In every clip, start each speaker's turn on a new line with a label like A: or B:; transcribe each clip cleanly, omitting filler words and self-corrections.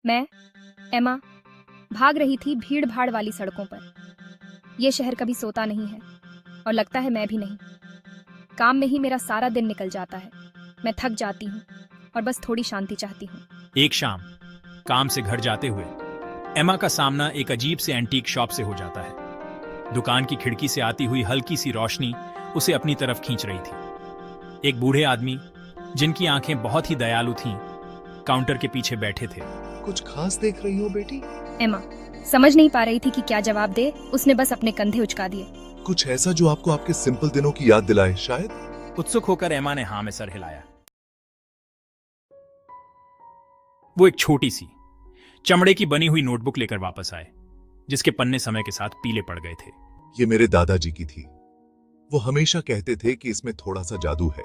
A: मैं, एमा, भाग रही थी भीड़-भाड़ वाली सड़कों पर। ये शहर कभी सोता नहीं है और लगता है मैं भी नहीं। काम में ही मेरा सारा दिन निकल जाता है। मैं थक जाती हूँ और बस थोड़ी शांति चाहती हूँ।
B: एक शाम काम से घर जाते हुए एमा का सामना एक अजीब से एंटीक शॉप से हो जाता है। दुकान की खिड़की से आती हुई हल्की सी रोशनी उसे अपनी तरफ खींच रही थी। एक बूढ़े आदमी जिनकी आंखें बहुत ही दयालु थीं, काउंटर के पीछे बैठे थे।
C: कुछ खास देख रही हो बेटी?
A: एमा समझ नहीं पा रही थी कि क्या जवाब दे। उसने बस अपने कंधे उचका दिए।
C: कुछ ऐसा जो आपको आपके सिंपल दिनों की याद दिलाए शायद?
B: उत्सुक होकर एमा ने हाँ में सर हिलाया। वो एक छोटी सी चमड़े की बनी हुई नोटबुक लेकर वापस आए, जिसके पन्ने समय के साथ पीले पड़ गए थे।
C: ये मेरे दादाजी की थी। वो हमेशा कहते थे कि इसमें थोड़ा सा जादू है।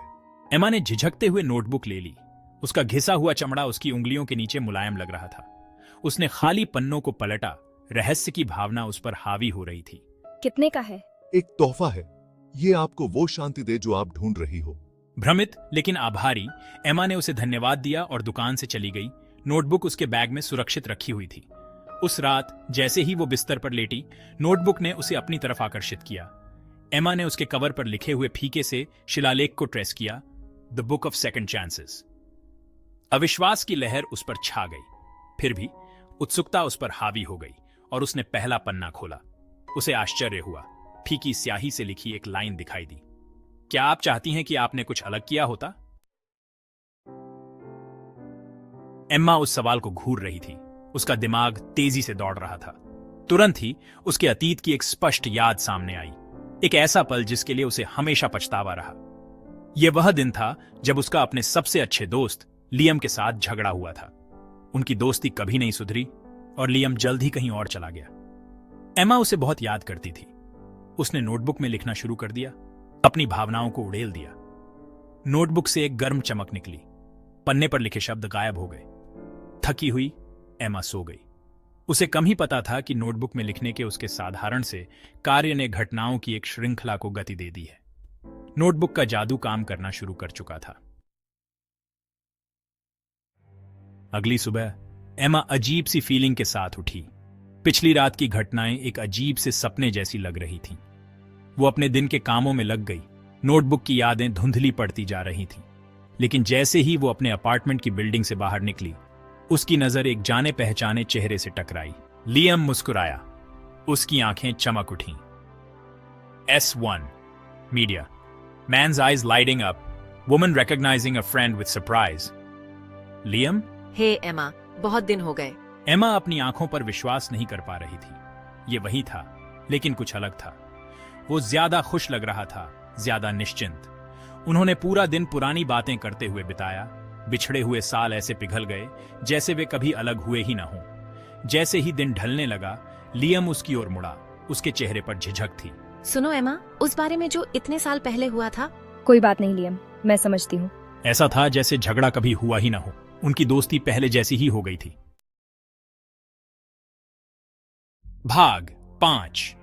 B: एमा ने झिझकते हुए नोटबुक ले ली। उसका घिसा हुआ चमड़ा उसकी उंगलियों के नीचे मुलायम लग रहा था। उसने खाली पन्नों को पलटा। रहस्य की भावना उस पर हावी हो रही थी।
A: कितने का है?
C: एक तोहफा है। ये आपको वो शांति दे जो आप ढूंढ रही हो।
B: भ्रमित लेकिन आभारी एमा ने उसे धन्यवाद दिया और दुकान से चली गई। नोटबुक उसके बैग में सुरक्षित रखी हुई थी। उस रात जैसे ही वो बिस्तर पर लेटी, नोटबुक ने उसे अपनी तरफ आकर्षित किया। एमा ने उसके कवर पर लिखे हुए फीके से शिलालेख को ट्रेस किया, the book of second chances. अविश्वास की लहर उस पर छा गई। फिर भी उत्सुकता उस पर हावी हो गई और उसने पहला पन्ना खोला। उसे आश्चर्य हुआ। फीकी स्याही से लिखी एक लाइन दिखाई दी, क्या आप चाहती हैं कि आपने कुछ अलग किया होता? एम्मा उस सवाल को घूर रही थी। उसका दिमाग तेजी से दौड़ रहा था। तुरंत ही उसके अतीत की एक स्पष्ट याद सामने आई। एक ऐसा पल जिसके लिए उसे हमेशा पछतावा रहा। यह वह दिन था जब उसका अपने सबसे अच्छे दोस्त लियम के साथ झगड़ा हुआ था। उनकी दोस्ती कभी नहीं सुधरी और लियम जल्द ही कहीं और चला गया। एमा उसे बहुत याद करती थी। उसने नोटबुक में लिखना शुरू कर दिया, अपनी भावनाओं को उड़ेल दिया। नोटबुक से एक गर्म चमक निकली। पन्ने पर लिखे शब्द गायब हो गए। थकी हुई एमा सो गई। उसे कम ही पता था कि नोटबुक में लिखने के उसके साधारण से कार्य ने घटनाओं की एक श्रृंखला को गति दे दी है। नोटबुक का जादू काम करना शुरू कर चुका था। अगली सुबह एमा अजीब सी फीलिंग के साथ उठी। पिछली रात की घटनाएं एक अजीब से सपने जैसी लग रही थीं। वो अपने दिन के कामों में लग गई। नोटबुक की यादें धुंधली पड़ती जा रही थीं। लेकिन जैसे ही वो अपने अपार्टमेंट की बिल्डिंग से बाहर निकली, उसकी नजर एक जाने पहचाने चेहरे से टकराई। लियम मुस्कुराया। उसकी आंखें चमक उठीं। S1 media. Man's eyes lighting up. Woman recognizing a friend with surprise. Liam?
D: Hey Emma, बहुत दिन हो गए।
B: एमा अपनी आंखों पर विश्वास नहीं कर पा रही थी। ये वही था, लेकिन कुछ अलग था। वो ज्यादा खुश लग रहा था, ज्यादा निश्चिंत। उन्होंने पूरा दिन पुरानी बातें करते हुए बिताया। बिछड़े हुए साल ऐसे पिघल गए जैसे वे कभी अलग हुए ही ना हों। जैसे ही दिन ढलने लगा, लियम उसकी ओर मुड़ा। उसके चेहरे पर झिझक थी।
D: सुनो एमा, उस बारे में जो इतने साल पहले हुआ था।
A: कोई बात नहीं लियम, मैं समझती हूँ।
B: ऐसा था जैसे झगड़ा कभी हुआ ही ना हो। उनकी दोस्ती पहले जैसी ही हो गई थी। भाग 5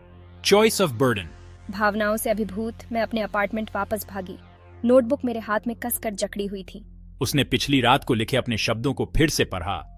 B: चॉइस ऑफ बर्डन।
A: भावनाओं से अभिभूत मैं अपने अपार्टमेंट वापस भागी। नोटबुक मेरे हाथ में कसकर जकड़ी हुई थी।
B: उसने पिछली रात को लिखे अपने शब्दों को फिर से पढ़ा।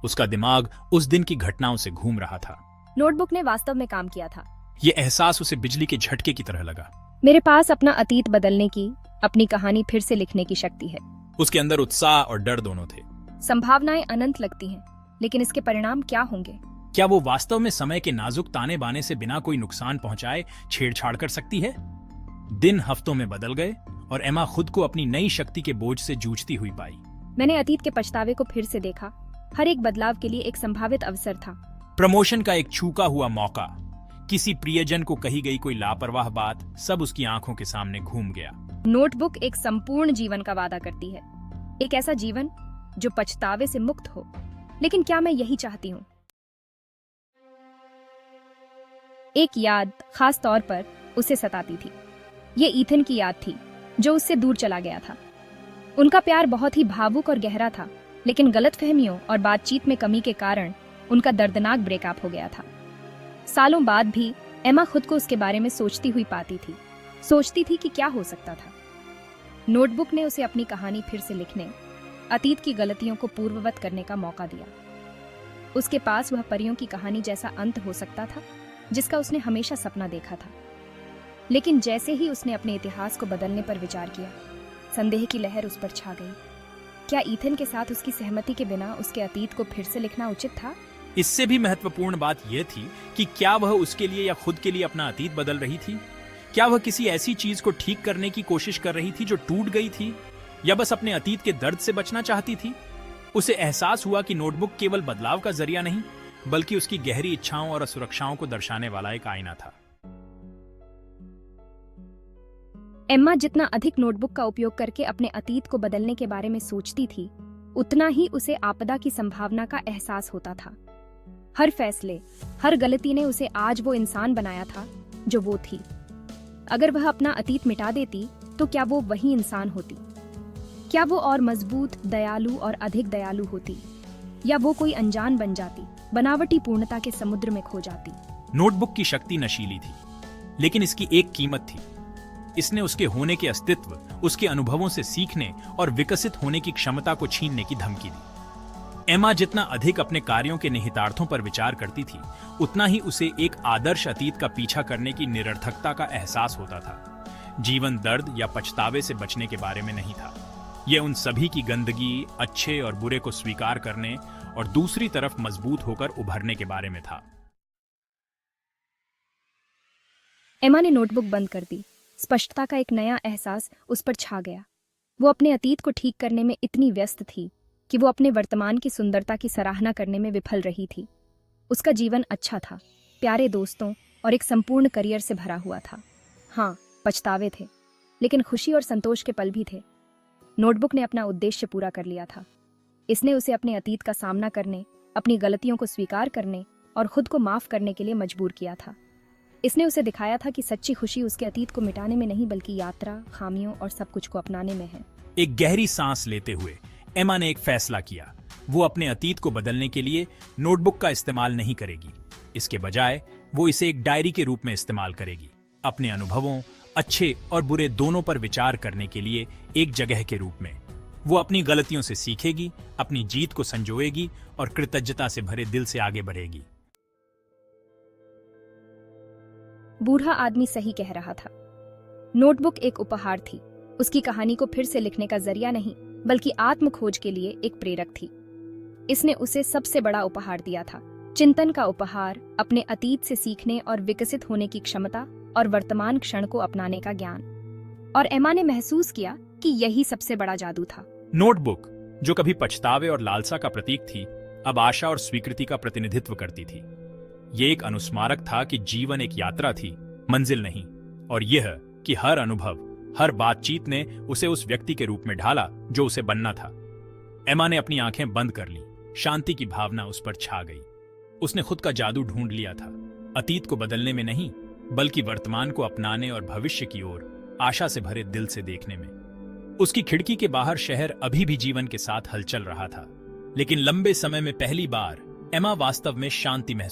B: उसका दिमाग उस दिन की घटनाओं से घूम रहा था।
A: नोटबुक ने वास्तव में काम किया था।
B: यह एहसास उसे बिजली के झटके की तरह लगा।
A: मेरे पास अपना अतीत बदलने की, अपनी कहानी फिर से लिखने की शक्ति है।
B: उसके अंदर उत्साह और डर दोनों थे।
A: संभावनाएं अनंत लगती हैं, लेकिन इसके परिणाम क्या होंगे?
B: क्या वो वास्तव में समय के नाजुक ताने बाने से बिना कोई नुकसान पहुंचाए छेड़छाड़ कर सकती है? दिन हफ्तों में बदल गए और एमा खुद को अपनी नई शक्ति के बोझ से जूझती हुई पाई।
A: मैंने अतीत के पछतावे को फिर से देखा। हर एक बदलाव के लिए एक संभावित अवसर था।
B: प्रमोशन का एक चूका हुआ मौका, किसी प्रियजन को कही गई कोई लापरवाह बात, सब उसकी आंखों के सामने घूम गया।
A: नोटबुक एक संपूर्ण जीवन का वादा करती है, एक ऐसा जीवन जो पछतावे से मुक्त हो। लेकिन क्या मैं यही चाहती हूँ? एक याद खास तौर पर उसे सताती थी। ये ईथन की याद थी, जो उससे दूर चला गया था। उनका प्यार बहुत ही भावुक और गहरा था, लेकिन गलतफहमियों और बातचीत में कमी के कारण उनका दर्दनाक ब्रेकअप हो गया था। सालों बाद भी एमा खुद को उसके बारे में सोचती हुई पाती थी। सोचती थी कि क्या हो सकता था। नोटबुक ने उसे अपनी कहानी फिर से लिखने, अतीत की गलतियों को पूर्ववत करने का मौका दिया। उसके पास वह परियों की कहानी जैसा अंत हो सकता था जिसका उसने हमेशा सपना देखा था। लेकिन जैसे ही उसने अपने इतिहास को बदलने पर विचार किया, संदेह की लहर उस पर छा गई। क्या ईथन के साथ उसकी सहमति के बिना उसके अतीत को फिर से लिखना उचित था?
B: इससे भी महत्वपूर्ण बात यह थी कि क्या वह उसके लिए या खुद के लिए अपना अतीत बदल रही थी? क्या वह किसी ऐसी चीज को ठीक करने की कोशिश कर रही थी जो टूट गई थी, या बस अपने अतीत के दर्द से बचना चाहती थी? उसे एहसास हुआ कि नोटबुक केवल बदलाव का जरिया नहीं, बल्कि उसकी गहरी इच्छाओं और असुरक्षाओं को दर्शाने वाला एक आईना था।
A: एम्मा जितना अधिक नोटबुक का उपयोग करके अपने अतीत को बदलने के बारे में सोचती थी, उतना ही उसे आपदा की संभावना का एहसास होता था। हर फैसले, हर गलती ने उसे आज वो इंसान बनाया था जो वो थी। अगर वह अपना अतीत मिटा देती तो क्या वो वही इंसान होती? क्या वो और मजबूत, दयालु और अधिक दयालु होती, या वो कोई अनजान बन जाती, बनावटी पूर्णता के समुद्र में खो जाती?
B: नोटबुक की शक्ति नशीली थी, लेकिन इसकी एक कीमत थी। इसने उसके होने के अस्तित्व, उसके अनुभवों से सीखने और विकसित होने की क्षमता को छीनने की धमकी दी। एमा जितना अधिक अपने कार्यों के निहितार्थों पर विचार करती थी, उतना ही उसे एक आदर्श अतीत का पीछा करने की निरर्थकता का एहसास होता था। जीवन दर्द या पछतावे से बचने के बारे में नहीं था। यह उन सभी की गंदगी, अच्छे और बुरे को स्वीकार करने और दूसरी तरफ मजबूत होकर उभरने के बारे में था।
A: एमा ने नोटबुक बंद कर दी। स्पष्टता का एक नया एहसास उस पर छा गया। वो अपने अतीत को ठीक करने में इतनी व्यस्त थी कि वो अपने वर्तमान की सुंदरता की सराहना करने में विफल रही थी। उसका जीवन अच्छा था, प्यारे दोस्तों और एक संपूर्ण करियर से भरा हुआ था। हाँ, पछतावे थे, लेकिन खुशी और संतोष के पल भी थे। नोटबुक ने अपना उद्देश्य पूरा कर लिया था। इसने उसे अपने अतीत का सामना करने, अपनी गलतियों को स्वीकार करने और खुद को माफ करने के लिए मजबूर किया था। इसने उसे दिखाया था कि सच्ची खुशी उसके अतीत को मिटाने में नहीं, बल्कि यात्रा, खामियों और सब कुछ को अपनाने में है।
B: एक गहरी सांस लेते हुए एमा ने एक फैसला किया। वो अपने अतीत को बदलने के लिए नोटबुक का इस्तेमाल नहीं करेगी। इसके बजाय वो इसे एक डायरी के रूप में इस्तेमाल करेगी, अपने अनुभवों, अच्छे और बुरे दोनों पर विचार करने के लिए एक जगह के रूप में। वो अपनी गलतियों से सीखेगी, अपनी जीत को संजोएगी और कृतज्ञता से भरे दिल से आगे बढ़ेगी।
A: बूढ़ा आदमी सही कह रहा था। नोटबुक एक उपहार थी, उसकी कहानी को फिर से लिखने का जरिया नहीं, बल्कि आत्म खोज के लिए एक प्रेरक थी। इसने उसे सबसे बड़ा उपहार दिया था, चिंतन का उपहार, अपने अतीत से सीखने और विकसित होने की क्षमता और वर्तमान क्षण को अपनाने का ज्ञान। और एमा ने महसूस किया कि यही सबसे बड़ा जादू था।
B: नोटबुक, जो कभी पछतावे और लालसा का प्रतीक थी, अब आशा और स्वीकृति का प्रतिनिधित्व करती थी। ये एक अनुस्मारक था कि जीवन एक यात्रा थी, मंजिल नहीं, और यह कि हर अनुभव, हर बातचीत ने उसे उस व्यक्ति के रूप में ढाला जो उसे बनना था। एमा ने अपनी आंखें बंद कर ली। शांति की भावना उस पर छा गई। उसने खुद का जादू ढूंढ लिया था, अतीत को बदलने में नहीं, बल्कि वर्तमान को अपनाने और भविष्य की ओर आशा से भरे दिल से देखने में। उसकी खिड़की के बाहर शहर अभी भी जीवन के साथ हलचल रहा था, लेकिन लंबे समय में पहली बार एमा वास्तव में शांति महसूस